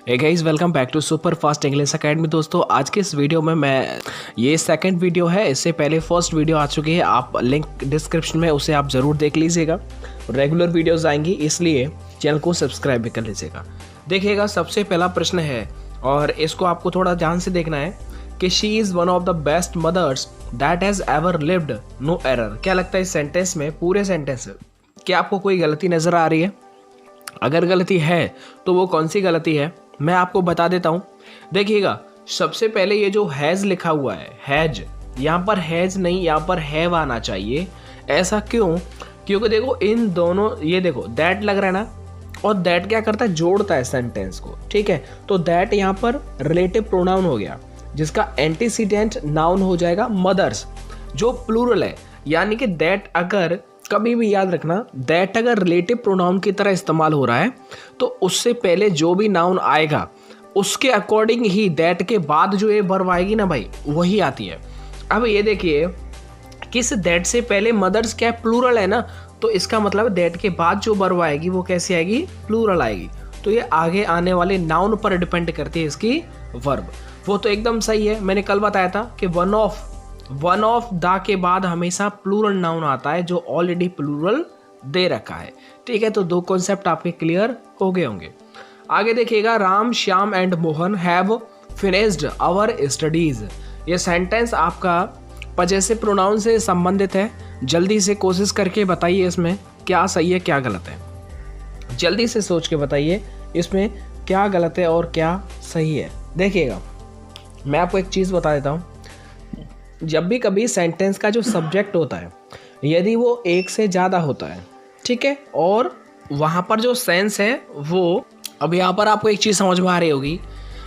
Hey guys, welcome back to super fast English academy. दोस्तों, आज के इस वीडियो में ये सेकंड वीडियो है। इससे पहले फर्स्ट वीडियो आ चुकी है, आप लिंक डिस्क्रिप्शन में उसे आप ज़रूर देख लीजिएगा। रेगुलर वीडियोस आएंगी, इसलिए चैनल को सब्सक्राइब भी कर लीजिएगा। देखिएगा, सबसे पहला प्रश्न है और इसको आपको थोड़ा ध्यान से देखना है कि she is one of the best mothers that has ever lived, no error. क्या लगता है इस सेंटेंस में, पूरे सेंटेंस में क्या आपको कोई गलती नज़र आ रही है? अगर गलती है तो वो कौन सी गलती है, मैं आपको बता देता हूँ। देखिएगा, सबसे पहले ये जो हैज़ लिखा हुआ है, हैज, यहाँ पर हैज़ नहीं, यहाँ पर हैव आना चाहिए। ऐसा क्यों? क्योंकि देखो, इन दोनों, ये देखो दैट लग रहा है ना, और दैट क्या करता है, जोड़ता है सेंटेंस को। ठीक है, तो दैट यहाँ पर रिलेटिव प्रोनाउन हो गया, जिसका एंटीसीडेंट नाउन हो जाएगा मदर्स, जो प्लूरल है। यानी कि दैट, अगर कभी भी याद रखना, दैट अगर रिलेटिव प्रोनाउन की तरह इस्तेमाल हो रहा है तो उससे पहले जो भी नाउन आएगा उसके अकॉर्डिंग ही दैट के बाद जो ये वर्ब आएगी ना भाई, वही आती है। अब ये देखिए, किस दैट से पहले मदर्स क्या प्लूरल है ना, तो इसका मतलब दैट के बाद जो वर्ब आएगी वो कैसी आएगी, प्लूरल आएगी। तो ये आगे आने वाले नाउन पर डिपेंड करती है इसकी वर्ब। वो तो एकदम सही है, मैंने कल बताया था कि वन ऑफ द के बाद हमेशा प्लूरल नाउन आता है जो ऑलरेडी प्लूरल दे रखा है। ठीक है, तो दो कॉन्सेप्ट आपके क्लियर हो गए होंगे। आगे देखिएगा, Ram, Shyam and Mohan have finished our studies. ये सेंटेंस आपका पजेसिव प्रोनाउन से संबंधित है। जल्दी से कोशिश करके बताइए इसमें क्या सही है क्या गलत है। जल्दी से सोच के बताइए इसमें क्या गलत है और क्या सही है। देखिएगा, मैं आपको एक चीज़ बता देता हूँ। जब भी कभी सेंटेंस का जो सब्जेक्ट होता है, यदि वो एक से ज़्यादा होता है, ठीक है, और वहाँ पर जो सेंस है वो, अब यहाँ पर आपको एक चीज़ समझ में आ रही होगी,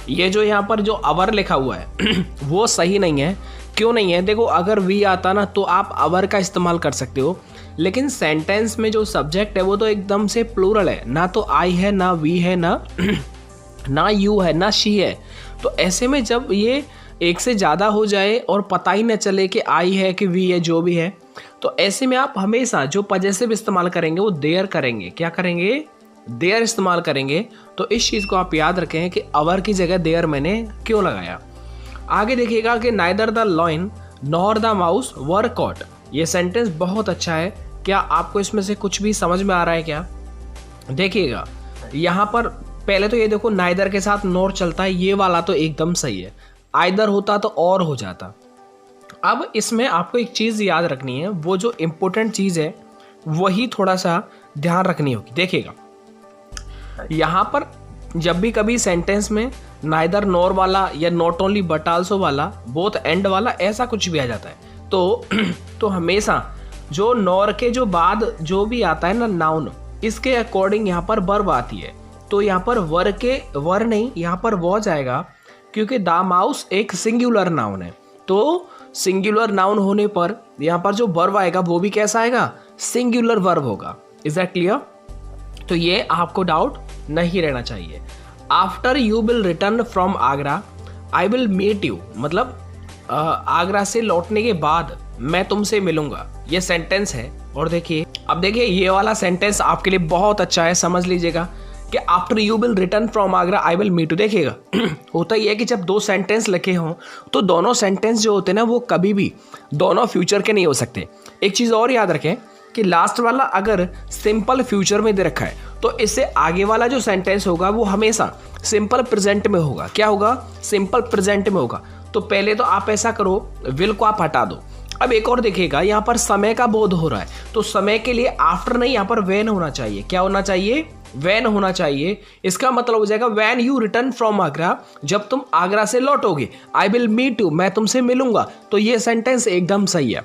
ये जो यहाँ पर जो अवर लिखा हुआ है वो सही नहीं है। क्यों नहीं है? देखो, अगर वी आता ना तो आप अवर का इस्तेमाल कर सकते हो, लेकिन सेंटेंस में जो सब्जेक्ट है वो तो एकदम से प्लूरल है ना, तो आई है ना वी है ना यू है ना शी है। तो ऐसे में जब ये एक से ज़्यादा हो जाए और पता ही न चले कि आई है कि वी है, जो भी है, तो ऐसे में आप हमेशा जो पजेसिव इस्तेमाल करेंगे वो देयर करेंगे। क्या करेंगे? देयर इस्तेमाल करेंगे। तो इस चीज़ को आप याद रखें कि अवर की जगह देयर मैंने क्यों लगाया। आगे देखिएगा कि neither the lion nor the mouse were caught. ये सेंटेंस बहुत अच्छा है। क्या आपको इसमें से कुछ भी समझ में आ रहा है क्या? देखिएगा, यहाँ पर पहले तो ये देखो, नाइदर के साथ नॉर चलता है, ये वाला तो एकदम सही है। आइदर होता तो और हो जाता। अब इसमें आपको एक चीज़ याद रखनी है, वो जो इम्पोर्टेंट चीज़ है वही थोड़ा सा ध्यान रखनी होगी। देखिएगा, यहाँ पर जब भी कभी सेंटेंस में नाइदर नॉर वाला या नॉट ओनली बट आल्सो वाला, बोथ एंड वाला, ऐसा कुछ भी आ जाता है तो हमेशा जो नॉर के जो बाद जो भी आता है ना नाउन, इसके अकॉर्डिंग यहाँ पर वर्ब आती है। तो यहाँ पर वर नहीं, यहाँ पर वो जाएगा, क्योंकि द माउस एक सिंगुलर नाउन है। तो सिंगुलर नाउन होने पर यहाँ पर जो वर्ब आएगा वो भी कैसा आएगा, सिंगुलर वर्ब होगा। Is that clear? तो ये आपको डाउट नहीं रहना चाहिए। After you will return from Agra I will meet you, मतलब आगरा से लौटने के बाद मैं तुमसे मिलूंगा, ये सेंटेंस है। और देखिए, अब देखिए, ये वाला सेंटेंस आपके लिए बहुत अच्छा है, समझ लीजिएगा कि after you will return from Agra I will meet you. देखिएगा, होता ही है कि जब दो सेंटेंस लिखे हों तो दोनों सेंटेंस जो होते हैं ना, वो कभी भी दोनों फ्यूचर के नहीं हो सकते। एक चीज़ और याद रखें कि लास्ट वाला अगर सिंपल फ्यूचर में दे रखा है तो इससे आगे वाला जो सेंटेंस होगा वो हमेशा सिंपल प्रेजेंट में होगा। क्या होगा? सिंपल प्रेजेंट में होगा। तो पहले तो आप ऐसा करो, विल को आप हटा दो। अब एक और देखिएगा, यहाँ पर समय का बोध हो रहा है, तो समय के लिए आफ्टर नहीं, यहाँ पर व्हेन होना चाहिए। क्या होना चाहिए? व्हेन होना चाहिए। इसका मतलब हो जाएगा when you return from Agra, जब तुम आगरा से लौटोगे। आई विल मीट यू, मैं तुमसे मिलूंगा। तो ये सेंटेंस एकदम सही है।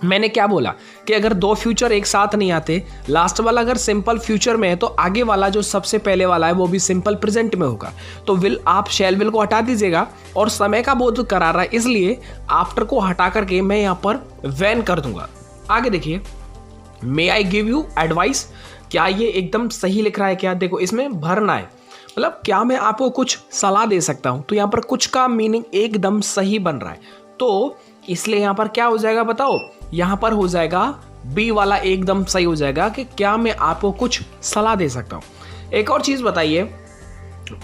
मैंने क्या बोला कि अगर दो फ्यूचर एक साथ नहीं आते, लास्ट वाला अगर सिंपल फ्यूचर में है तो आगे वाला जो सबसे पहले वाला है वो भी सिंपल प्रेजेंट में होगा। तो विल, आप शैल विल को हटा दीजिएगा, और समय का बोध करा रहा है इसलिए आफ्टर को हटा करके मैं यहाँ पर व्हेन कर दूंगा। आगे देखिए, मे आई गिव यू एडवाइस। क्या ये एकदम सही लिख रहा है क्या? देखो, इसमें भरना है, मतलब क्या मैं आपको कुछ सलाह दे सकता हूँ, तो यहाँ पर कुछ का मीनिंग एकदम सही बन रहा है। तो इसलिए यहाँ पर क्या हो जाएगा बताओ, यहाँ पर हो जाएगा बी वाला एकदम सही हो जाएगा कि क्या मैं आपको कुछ सलाह दे सकता हूँ। एक और चीज़ बताइए,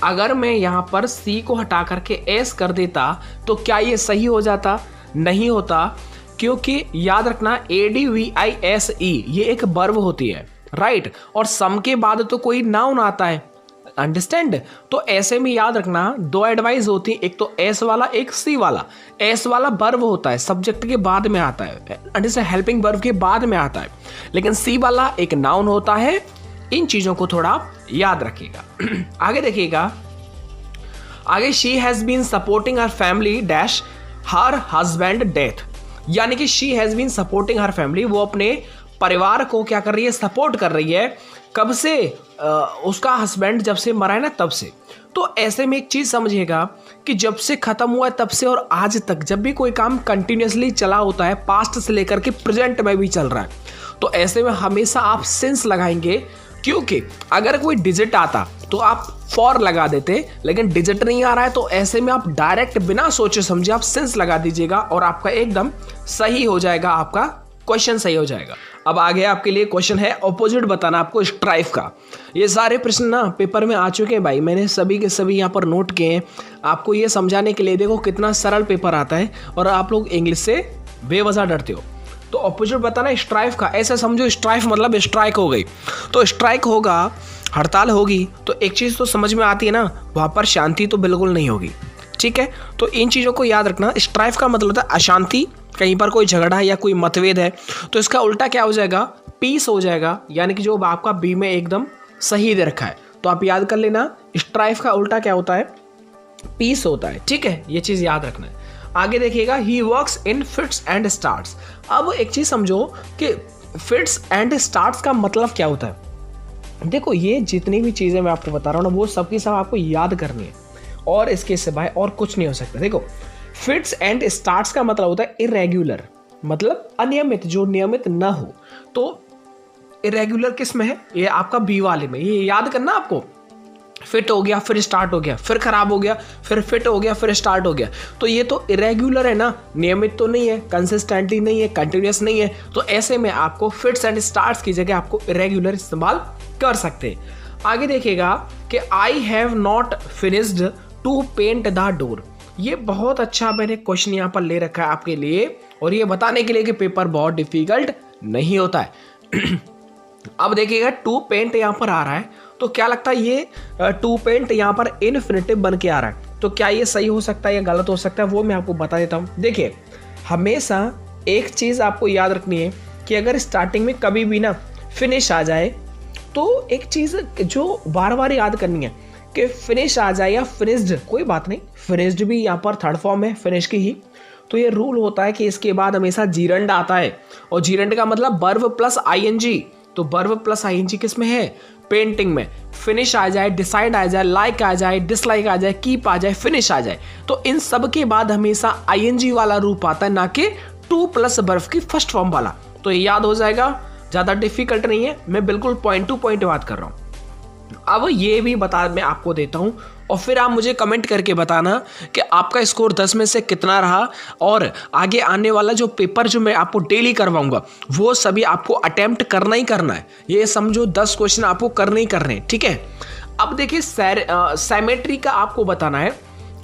अगर मैं यहाँ पर सी को हटा करके एस कर देता तो क्या ये सही हो जाता? नहीं होता, क्योंकि याद रखना ADVISE ये एक वर्ब होती है, राइट, और सम के बाद तो कोई नाउन आता है, अंडरस्टैंड। तो ऐसे में याद रखना दो एडवाइस होती है, एक तो एस वाला, एक सी वाला। एस वाला वर्ब होता है, सब्जेक्ट के बाद में आता है, अंडरस्टैंड, हेल्पिंग वर्ब के बाद में आता है, लेकिन सी वाला एक नाउन होता है। इन चीजों को थोड़ा आप याद रखिएगा। आगे देखिएगा, आगे she has been supporting her family dash her husband death, यानी कि she has been supporting her family, वो अपने परिवार को क्या कर रही है? सपोर्ट कर रही है। कब से? उसका हस्बैंड जब से मरा है ना, तब से। तो ऐसे में एक चीज समझिएगा कि जब से खत्म हुआ है तब से और आज तक जब भी कोई काम कंटिन्यूसली चला होता है, पास्ट से लेकर के प्रेजेंट में भी चल रहा है, तो ऐसे में हमेशा आप सिंस लगाएंगे, क्योंकि अगर कोई डिजिट आता तो आप फॉर लगा देते, लेकिन डिजिट नहीं आ रहा है, तो ऐसे में आप डायरेक्ट बिना सोचे समझे आप सिंस लगा दीजिएगा और आपका एकदम सही हो जाएगा, आपका क्वेश्चन सही हो जाएगा। अब आगे आपके लिए क्वेश्चन है ऑपोजिट बताना आपको स्ट्राइफ का। ये सारे प्रश्न ना पेपर में आ चुके हैं भाई, मैंने सभी के सभी यहाँ पर नोट किए हैं आपको ये समझाने के लिए। देखो कितना सरल पेपर आता है और आप लोग इंग्लिश से बेवजह डरते हो। तो ऑपोजिट बताना स्ट्राइफ का, ऐसा समझो स्ट्राइफ मतलब स्ट्राइक हो गई, तो स्ट्राइक होगा, हड़ताल होगी, तो एक चीज़ तो समझ में आती है ना, वहाँ पर शांति तो बिल्कुल नहीं होगी, ठीक है। तो इन चीज़ों को याद रखना। स्ट्राइफ का मतलब होता है अशांति, कहीं पर कोई झगड़ा है या कोई मतभेद है, तो इसका उल्टा क्या हो जाएगा? पीस हो जाएगा, यानी कि जो आपका बी में एकदम सही दे रखा है। तो आप याद कर लेना, स्ट्राइफ का उल्टा क्या होता है? पीस होता है, ठीक है, ये चीज़ याद रखना है। आगे देखिएगा, he works in fits and starts. अब एक चीज़ समझो कि फिट्स एंड स्टार्ट्स का मतलब क्या होता है। देखो ये जितनी भी चीज़ें मैं आपको बता रहा हूँ ना, वो सबकी सब आपको याद करनी है और इसके सिवाय और कुछ नहीं हो सकता। देखो फिट्स एंड स्टार्ट्स का मतलब होता है इरेग्युलर, मतलब अनियमित, जो नियमित ना हो। तो इरेग्युलर किस में है? ये आपका बी वाले में, ये याद करना आपको। फिट हो गया फिर स्टार्ट हो गया, फिर खराब हो गया फिर फिट हो गया फिर स्टार्ट हो गया, तो ये तो इरेग्युलर है ना, नियमित तो नहीं है, कंसिस्टेंटली नहीं है, कंटिन्यूस नहीं है। तो ऐसे में आपको फिट्स एंड स्टार्ट्स की जगह आपको इरेग्युलर इस्तेमाल कर सकते हैं। आगे देखिएगा कि I have not finished to paint the door. ये बहुत अच्छा मैंने क्वेश्चन यहाँ पर ले रखा है आपके लिए, और ये बताने के लिए कि पेपर बहुत डिफिकल्ट नहीं होता है। अब देखिएगा टू पेंट यहाँ पर आ रहा है, तो क्या लगता है ये टू पेंट यहाँ पर इन्फिनिटिव बन के आ रहा है, तो क्या ये सही हो सकता है या गलत हो सकता है, वो मैं आपको बता देता हूँ। देखिए हमेशा एक चीज़ आपको याद रखनी है कि अगर स्टार्टिंग में कभी भी ना फिनिश आ जाए, तो एक चीज़ जो बार बार याद करनी है कि फिनिश आ जाए या फिनिश्ड, कोई बात नहीं, फिनिश्ड भी यहाँ पर थर्ड फॉर्म है फिनिश की ही, तो ये रूल होता है कि इसके बाद हमेशा जीरंड आता है, और जीरंड का मतलब वर्ब प्लस आईएनजी। तो वर्ब प्लस आईएनजी किस में है? पेंटिंग में। फिनिश आ जाए, डिसाइड आ जाए, लाइक आ जाए, डिसलाइक आ जाए, कीप आ जाए, फिनिश आ जाए, तो इन सब के बाद हमेशा आईएनजी वाला रूप आता है, ना कि टू प्लस वर्ब की फर्स्ट फॉर्म वाला। तो ये याद हो जाएगा, ज़्यादा डिफिकल्ट नहीं है, मैं बिल्कुल पॉइंट टू पॉइंट बात कर रहा हूँ। अब ये भी बता मैं आपको देता हूँ, और फिर आप मुझे कमेंट करके बताना कि आपका स्कोर 10 में से कितना रहा, और आगे आने वाला जो पेपर जो मैं आपको डेली करवाऊंगा वो सभी आपको अटेम्प्ट करना ही करना है। ये समझो 10 क्वेश्चन आपको करने ही करने हैं, ठीक है। अब देखिए सिमेट्री का आपको बताना है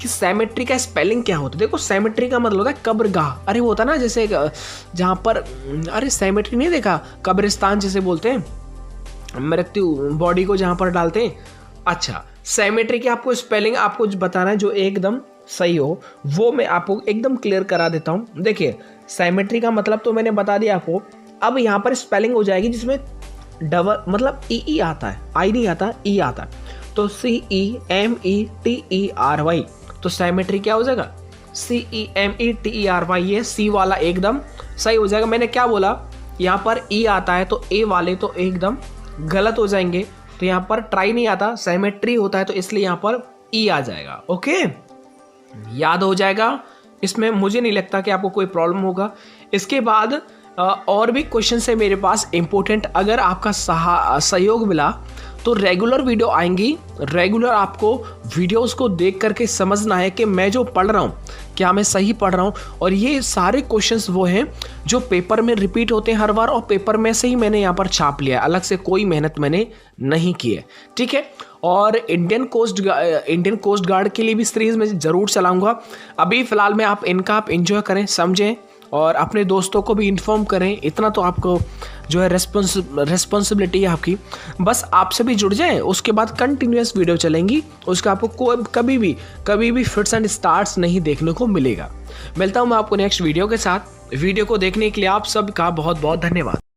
कि सिमेट्री का स्पेलिंग क्या होता है। देखो सिमेट्री का मतलब होता है कब्रगाह। अरे वो होता है ना जैसे जहाँ पर, अरे सिमेट्री नहीं देखा, कब्रिस्तान जिसे बोलते हैं, मृत्यु बॉडी को जहाँ पर डालते हैं। अच्छा, सिमेट्री की आपको स्पेलिंग आपको बताना है जो एकदम सही हो, वो मैं आपको एकदम क्लियर करा देता हूँ। देखिए सिमेट्री का मतलब तो मैंने बता दिया आपको। अब यहाँ पर स्पेलिंग हो जाएगी जिसमें डबल मतलब ई आता है, आई नहीं आता, ई आता है, तो CEMETERY। तो सिमेट्री क्या हो जाएगा? CEMETERY। ये सी वाला एकदम सही हो जाएगा। मैंने क्या बोला, यहाँ पर ई आता है तो ए वाले तो एकदम गलत हो जाएंगे, तो यहाँ पर ट्राई नहीं आता, सिमेट्री होता है, तो इसलिए यहाँ पर ई आ जाएगा। ओके, याद हो जाएगा, इसमें मुझे नहीं लगता कि आपको कोई प्रॉब्लम होगा। इसके बाद और भी क्वेश्चन है मेरे पास इंपॉर्टेंट। अगर आपका सहयोग मिला तो रेगुलर वीडियो आएंगी। रेगुलर आपको वीडियोस को देख करके समझना है कि मैं जो पढ़ रहा हूँ क्या मैं सही पढ़ रहा हूँ, और ये सारे क्वेश्चंस वो हैं जो पेपर में रिपीट होते हैं हर बार, और पेपर में से ही मैंने यहाँ पर छाप लिया, अलग से कोई मेहनत मैंने नहीं की है, ठीक है। और इंडियन कोस्ट गार्ड के लिए भी सीरीज़ में ज़रूर चलाऊँगा। अभी फ़िलहाल में आप इनका एंजॉय करें, समझें और अपने दोस्तों को भी इन्फॉर्म करें। इतना तो आपको जो है रिस्पॉन्सिबिलिटी है आपकी, बस आपसे भी जुड़ जाएं। उसके बाद कंटिन्यूस वीडियो चलेंगी, उसका आपको कभी भी फिट्स एंड स्टार्ट्स नहीं देखने को मिलेगा। मिलता हूं मैं आपको नेक्स्ट वीडियो के साथ। वीडियो को देखने के लिए आप सबका बहुत बहुत धन्यवाद।